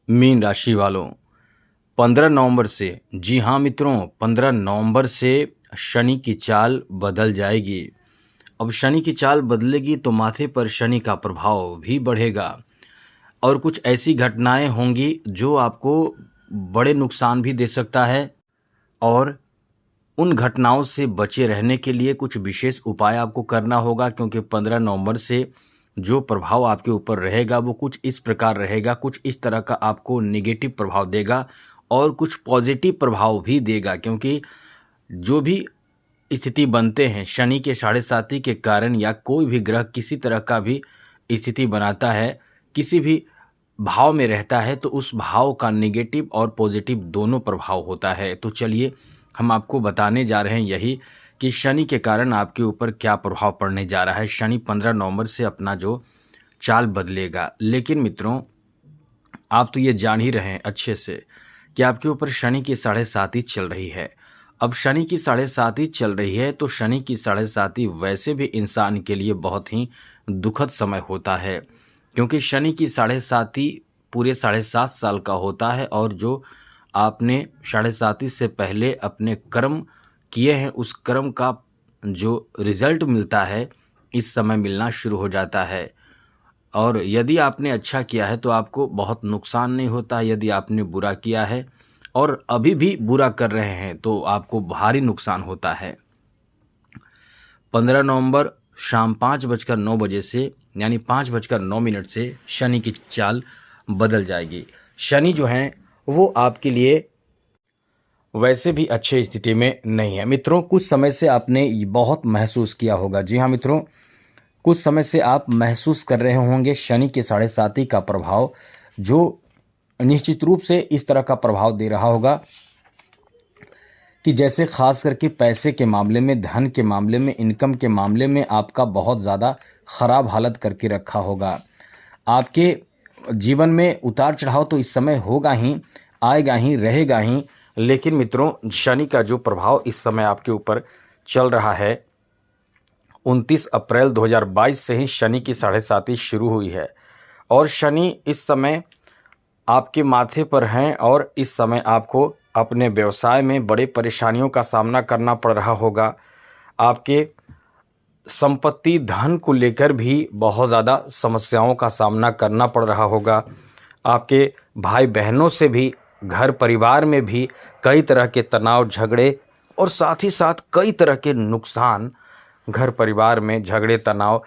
Mean राशि वालों, 15 नवंबर से, जी हाँ मित्रों, 15 नवंबर से शनि की चाल बदल जाएगी। अब शनि की चाल बदलेगी तो माथे पर शनि का प्रभाव भी बढ़ेगा और कुछ ऐसी घटनाएं होंगी जो आपको बड़े नुकसान भी दे सकता है। और उन घटनाओं से बचे रहने के लिए कुछ विशेष उपाय आपको करना होगा, क्योंकि 15 नवंबर से जो प्रभाव आपके ऊपर रहेगा वो कुछ इस प्रकार रहेगा, कुछ इस तरह का आपको नेगेटिव प्रभाव देगा और कुछ पॉजिटिव प्रभाव भी देगा। क्योंकि जो भी स्थिति बनते हैं शनि के साढ़े साती के कारण, या कोई भी ग्रह किसी तरह का भी स्थिति बनाता है, किसी भी भाव में रहता है, तो उस भाव का नेगेटिव और पॉजिटिव दोनों प्रभाव होता है। तो चलिए हम आपको बताने जा रहे हैं यही कि शनि के कारण आपके ऊपर क्या प्रभाव पड़ने जा रहा है। शनि 15 नवंबर से अपना जो चाल बदलेगा। लेकिन मित्रों, आप तो ये जान ही रहे हैं अच्छे से कि आपके ऊपर शनि की साढ़े साती चल रही है। अब शनि की साढ़े साती चल रही है तो शनि की साढ़े साती वैसे भी इंसान के लिए बहुत ही दुखद समय होता है, क्योंकि शनि की साढ़े साती पूरे 7.5 साल का होता है और जो आपने साढ़े साती से पहले अपने कर्म किए हैं उस कर्म का जो रिजल्ट मिलता है इस समय मिलना शुरू हो जाता है। और यदि आपने अच्छा किया है तो आपको बहुत नुकसान नहीं होता, यदि आपने बुरा किया है और अभी भी बुरा कर रहे हैं तो आपको भारी नुकसान होता है। 15 नवंबर शाम 5:09 से, यानी 5:09 से शनि की चाल बदल जाएगी। शनि जो हैं वो आपके लिए वैसे भी अच्छे स्थिति में नहीं है। मित्रों, कुछ समय से आपने बहुत महसूस किया होगा, जी हाँ मित्रों, कुछ समय से आप महसूस कर रहे होंगे शनि के साढ़े साती का प्रभाव, जो निश्चित रूप से इस तरह का प्रभाव दे रहा होगा कि जैसे खास करके पैसे के मामले में, धन के मामले में, इनकम के मामले में आपका बहुत ज़्यादा खराब हालत करके रखा होगा। आपके जीवन में उतार चढ़ाव तो इस समय होगा ही, आएगा ही, रहेगा ही। लेकिन मित्रों, शनि का जो प्रभाव इस समय आपके ऊपर चल रहा है, 29 अप्रैल 2022 से ही शनि की साढ़े साती शुरू हुई है और शनि इस समय आपके माथे पर हैं और इस समय आपको अपने व्यवसाय में बड़े परेशानियों का सामना करना पड़ रहा होगा। आपके संपत्ति, धन को लेकर भी बहुत ज़्यादा समस्याओं का सामना करना पड़ रहा होगा। आपके भाई बहनों से भी, घर परिवार में भी कई तरह के तनाव, झगड़े और साथ ही साथ कई तरह के नुकसान, घर परिवार में झगड़े, तनाव,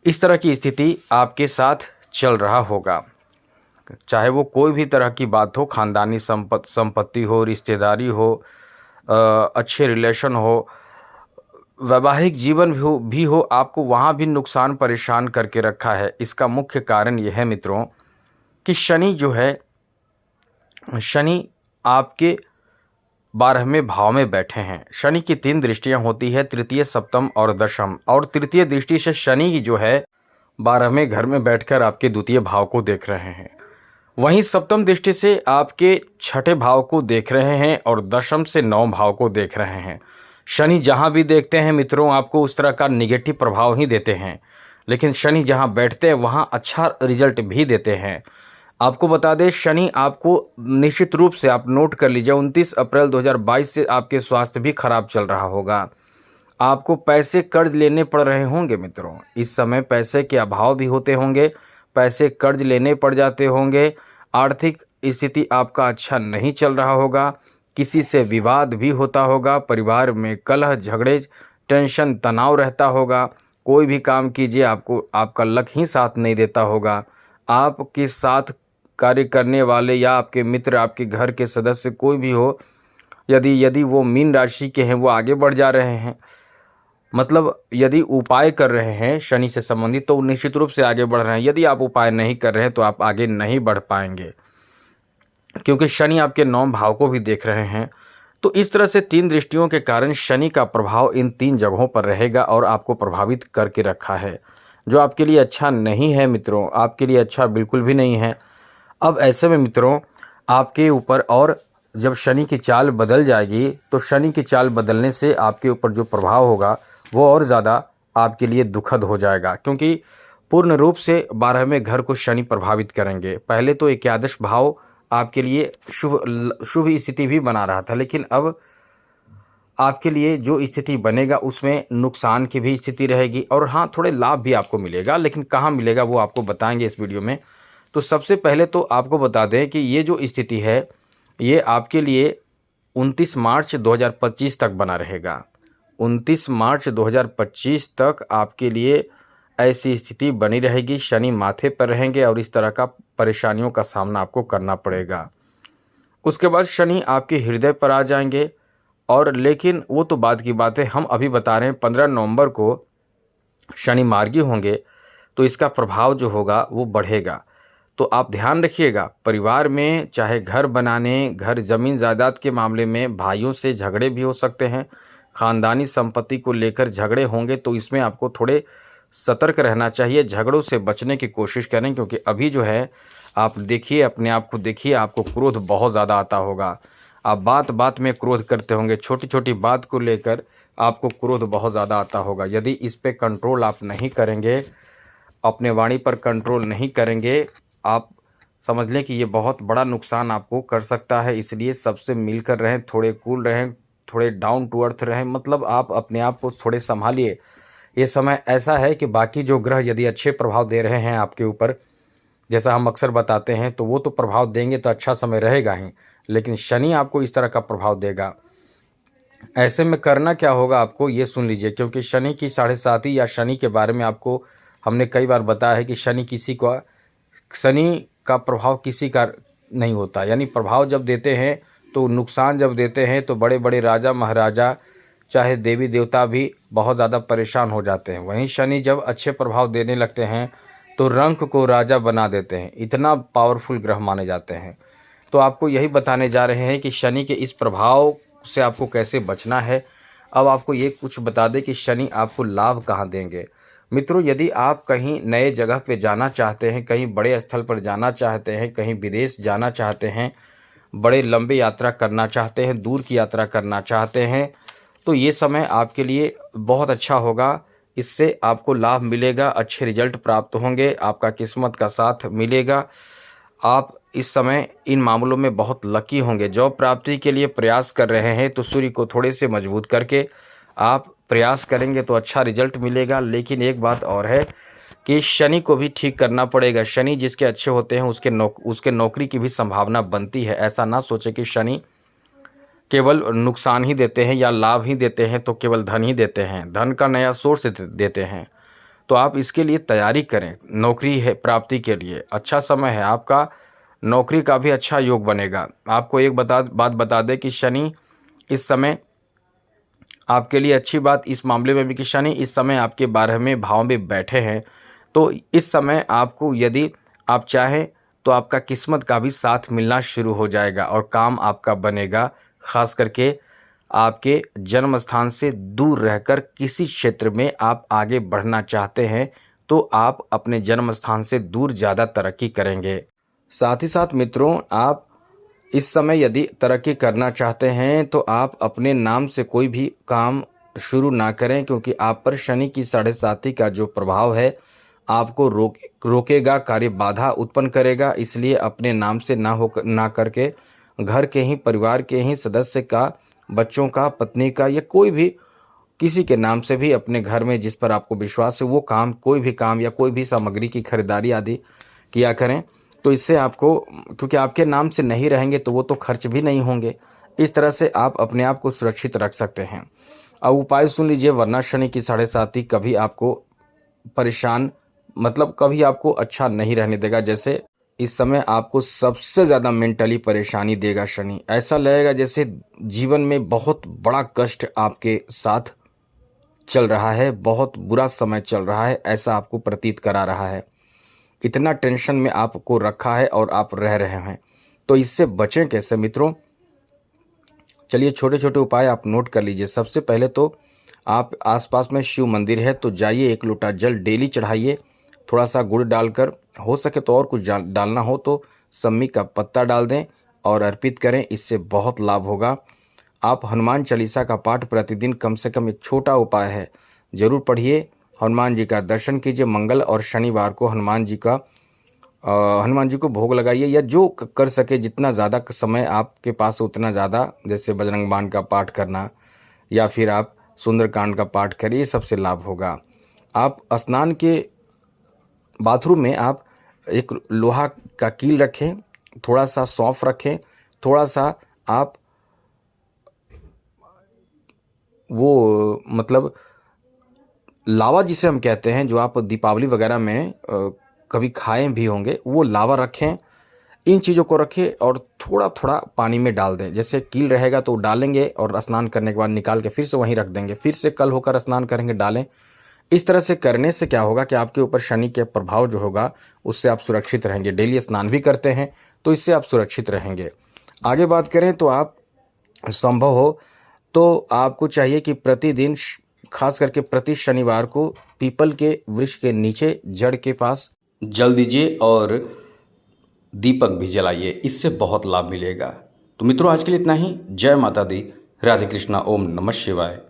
इस तरह की स्थिति आपके साथ चल रहा होगा। चाहे वो कोई भी तरह की बात हो, खानदानी संपत्ति हो, रिश्तेदारी हो, अच्छे रिलेशन हो, वैवाहिक जीवन भी हो, आपको वहाँ भी नुकसान परेशान करके रखा है। इसका मुख्य कारण यह है मित्रों कि शनि जो है, शनि आपके 12वें भाव में बैठे हैं। शनि की 3 दृष्टियां होती है, तृतीय, सप्तम और दशम। और तृतीय दृष्टि से शनि जो है 12वें घर में बैठकर आपके द्वितीय भाव को देख रहे हैं। वहीं सप्तम दृष्टि से आपके 6ठे भाव को देख रहे हैं और दशम से 9 भाव को देख रहे हैं। शनि जहां भी देखते हैं मित्रों, आपको उस तरह का निगेटिव प्रभाव ही देते हैं, लेकिन शनि जहां बैठते हैं वहां अच्छा रिजल्ट भी देते हैं। आपको बता दें, शनि आपको निश्चित रूप से, आप नोट कर लीजिए, 29 अप्रैल 2022 से आपके स्वास्थ्य भी खराब चल रहा होगा। आपको पैसे कर्ज लेने पड़ रहे होंगे मित्रों, इस समय पैसे के अभाव भी होते होंगे, पैसे कर्ज लेने पड़ जाते होंगे। आर्थिक स्थिति आपका अच्छा नहीं चल रहा होगा, किसी से विवाद भी होता होगा, परिवार में कलह, झगड़े, टेंशन, तनाव रहता होगा। कोई भी काम कीजिए आपको आपका लक ही साथ नहीं देता होगा। आपके साथ कार्य करने वाले या आपके मित्र, आपके घर के सदस्य कोई भी हो, यदि वो मीन राशि के हैं, वो आगे बढ़ जा रहे हैं, मतलब यदि उपाय कर रहे हैं शनि से संबंधित तो निश्चित रूप से आगे बढ़ रहे हैं। यदि आप उपाय नहीं कर रहे हैं तो आप आगे नहीं बढ़ पाएंगे, क्योंकि शनि आपके 9 भाव को भी देख रहे हैं। तो इस तरह से 3 दृष्टियों के कारण शनि का प्रभाव इन 3 जगहों पर रहेगा और आपको प्रभावित करके रखा है, जो आपके लिए अच्छा नहीं है मित्रों, आपके लिए अच्छा बिल्कुल भी नहीं है। अब ऐसे में मित्रों, आपके ऊपर, और जब शनि की चाल बदल जाएगी तो शनि की चाल बदलने से आपके ऊपर जो प्रभाव होगा वो और ज़्यादा आपके लिए दुखद हो जाएगा, क्योंकि पूर्ण रूप से 12वें घर को शनि प्रभावित करेंगे। पहले तो एकादश भाव आपके लिए शुभ स्थिति भी बना रहा था, लेकिन अब आपके लिए जो स्थिति बनेगा उसमें नुकसान की भी स्थिति रहेगी और हाँ, थोड़े लाभ भी आपको मिलेगा, लेकिन कहाँ मिलेगा वो आपको बताएंगे इस वीडियो में। तो सबसे पहले तो आपको बता दें कि ये जो स्थिति है ये आपके लिए 29 मार्च 2025 तक बना रहेगा। 29 मार्च 2025 तक आपके लिए ऐसी स्थिति बनी रहेगी। शनि माथे पर रहेंगे और इस तरह का परेशानियों का सामना आपको करना पड़ेगा। उसके बाद शनि आपके हृदय पर आ जाएंगे और लेकिन वो तो बाद की बात है, हम अभी बता रहे हैं 15 नवंबर को शनि मार्गी होंगे तो इसका प्रभाव जो होगा वो बढ़ेगा। तो आप ध्यान रखिएगा, परिवार में चाहे घर बनाने, घर ज़मीन जायदाद के मामले में भाइयों से झगड़े भी हो सकते हैं, ख़ानदानी संपत्ति को लेकर झगड़े होंगे, तो इसमें आपको थोड़े सतर्क रहना चाहिए, झगड़ों से बचने की कोशिश करें। क्योंकि अभी जो है आप देखिए, अपने आप को देखिए, आपको क्रोध बहुत ज़्यादा आता होगा, आप बात बात में क्रोध करते होंगे, छोटी छोटी बात को लेकर आपको क्रोध बहुत ज़्यादा आता होगा। यदि इस पे कंट्रोल आप नहीं करेंगे, अपने वाणी पर कंट्रोल नहीं करेंगे, आप समझ लें कि ये बहुत बड़ा नुकसान आपको कर सकता है। इसलिए सबसे मिलकर रहें, थोड़े कूल रहें, थोड़े डाउन टू अर्थ रहें, मतलब आप अपने आप को थोड़े संभालिए। ये समय ऐसा है कि बाकी जो ग्रह यदि अच्छे प्रभाव दे रहे हैं आपके ऊपर, जैसा हम अक्सर बताते हैं, तो वो तो प्रभाव देंगे तो अच्छा समय रहेगा ही, लेकिन शनि आपको इस तरह का प्रभाव देगा। ऐसे में करना क्या होगा आपको ये सुन लीजिए, क्योंकि शनि की 7.5 या शनि के बारे में आपको हमने कई बार बताया है कि शनि का प्रभाव किसी का नहीं होता। यानी प्रभाव जब देते हैं तो नुकसान जब देते हैं तो बड़े बड़े राजा महाराजा चाहे देवी देवता भी बहुत ज़्यादा परेशान हो जाते हैं। वहीं शनि जब अच्छे प्रभाव देने लगते हैं तो रंक को राजा बना देते हैं, इतना पावरफुल ग्रह माने जाते हैं। तो आपको यही बताने जा रहे हैं कि शनि के इस प्रभाव से आपको कैसे बचना है। अब आपको ये कुछ बता दें कि शनि आपको लाभ कहाँ देंगे। मित्रों, यदि आप कहीं नए जगह पे जाना चाहते हैं, कहीं बड़े स्थल पर जाना चाहते हैं, कहीं विदेश जाना चाहते हैं, बड़े लंबे यात्रा करना चाहते हैं, दूर की यात्रा करना चाहते हैं, तो ये समय आपके लिए बहुत अच्छा होगा। इससे आपको लाभ मिलेगा, अच्छे रिजल्ट प्राप्त होंगे, आपका किस्मत का साथ मिलेगा। आप इस समय इन मामलों में बहुत लकी होंगे। जॉब प्राप्ति के लिए प्रयास कर रहे हैं तो सूर्य को थोड़े से मजबूत करके आप प्रयास करेंगे तो अच्छा रिजल्ट मिलेगा। लेकिन एक बात और है कि शनि को भी ठीक करना पड़ेगा। शनि जिसके अच्छे होते हैं उसके नौकरी की भी संभावना बनती है। ऐसा ना सोचे कि शनि केवल नुकसान ही देते हैं या लाभ ही देते हैं, तो केवल धन ही देते हैं, धन का नया सोर्स देते हैं। तो आप इसके लिए तैयारी करें, नौकरी है प्राप्ति के लिए अच्छा समय है आपका, नौकरी का भी अच्छा योग बनेगा। आपको एक बात बता दें कि शनि इस समय आपके लिए अच्छी बात इस मामले में भी कि शनि इस समय आपके 12वें भाव में बैठे हैं। तो इस समय आपको यदि आप चाहें तो आपका किस्मत का भी साथ मिलना शुरू हो जाएगा और काम आपका बनेगा। खास करके आपके जन्म स्थान से दूर रहकर किसी क्षेत्र में आप आगे बढ़ना चाहते हैं तो आप अपने जन्म स्थान से दूर ज़्यादा तरक्की करेंगे। साथ ही साथ मित्रों, आप इस समय यदि तरक्की करना चाहते हैं तो आप अपने नाम से कोई भी काम शुरू ना करें, क्योंकि आप पर शनि की 7.5 का जो प्रभाव है आपको रोकेगा, कार्य बाधा उत्पन्न करेगा। इसलिए अपने नाम से ना करके घर के ही, परिवार के ही सदस्य का, बच्चों का, पत्नी का या कोई भी किसी के नाम से भी अपने घर में जिस पर आपको विश्वास है वो काम, कोई भी काम या कोई भी सामग्री की खरीदारी आदि किया करें। तो इससे आपको, क्योंकि आपके नाम से नहीं रहेंगे तो वो तो खर्च भी नहीं होंगे। इस तरह से आप अपने आप को सुरक्षित रख सकते हैं। अब उपाय सुन लीजिए, वरना शनि की 7.5 कभी आपको परेशान, मतलब कभी आपको अच्छा नहीं रहने देगा। जैसे इस समय आपको सबसे ज़्यादा मेंटली परेशानी देगा शनि। ऐसा लगेगा जैसे जीवन में बहुत बड़ा कष्ट आपके साथ चल रहा है, बहुत बुरा समय चल रहा है, ऐसा आपको प्रतीत करा रहा है। इतना टेंशन में आपको रखा है और आप रह रहे हैं। तो इससे बचें कैसे मित्रों? चलिए छोटे छोटे उपाय आप नोट कर लीजिए। सबसे पहले तो आप आसपास में शिव मंदिर है तो जाइए, 1 लोटा जल डेली चढ़ाइए, थोड़ा सा गुड़ डालकर, हो सके तो और कुछ डालना हो तो सम्मी का पत्ता डाल दें और अर्पित करें, इससे बहुत लाभ होगा। आप हनुमान चालीसा का पाठ प्रतिदिन कम से कम, एक छोटा उपाय है, ज़रूर पढ़िए। हनुमान जी का दर्शन कीजिए। मंगल और शनिवार को हनुमान जी को भोग लगाइए, या जो कर सके जितना ज़्यादा समय आपके पास उतना ज़्यादा, जैसे बजरंग बाण का पाठ करना या फिर आप सुंदरकांड का पाठ करिए, सबसे लाभ होगा। आप स्नान के बाथरूम में आप एक लोहा का कील रखें, थोड़ा सा सौंफ रखें, थोड़ा सा आप वो मतलब लावा जिसे हम कहते हैं, जो आप दीपावली वगैरह में कभी खाए भी होंगे, वो लावा रखें। इन चीज़ों को रखें और थोड़ा थोड़ा पानी में डाल दें। जैसे कील रहेगा तो डालेंगे और स्नान करने के बाद निकाल के फिर से वहीं रख देंगे, फिर से कल होकर स्नान करेंगे, डालें। इस तरह से करने से क्या होगा कि आपके ऊपर शनि के प्रभाव जो होगा उससे आप सुरक्षित रहेंगे। डेली स्नान भी करते हैं तो इससे आप सुरक्षित रहेंगे। आगे बात करें तो आप संभव हो तो आपको चाहिए कि प्रतिदिन खास करके प्रति शनिवार को पीपल के वृक्ष के नीचे जड़ के पास जल दीजिए और दीपक भी जलाइए, इससे बहुत लाभ मिलेगा। तो मित्रों, आज के लिए इतना ही। जय माता दी, राधे कृष्णा, ओम नमः शिवाय।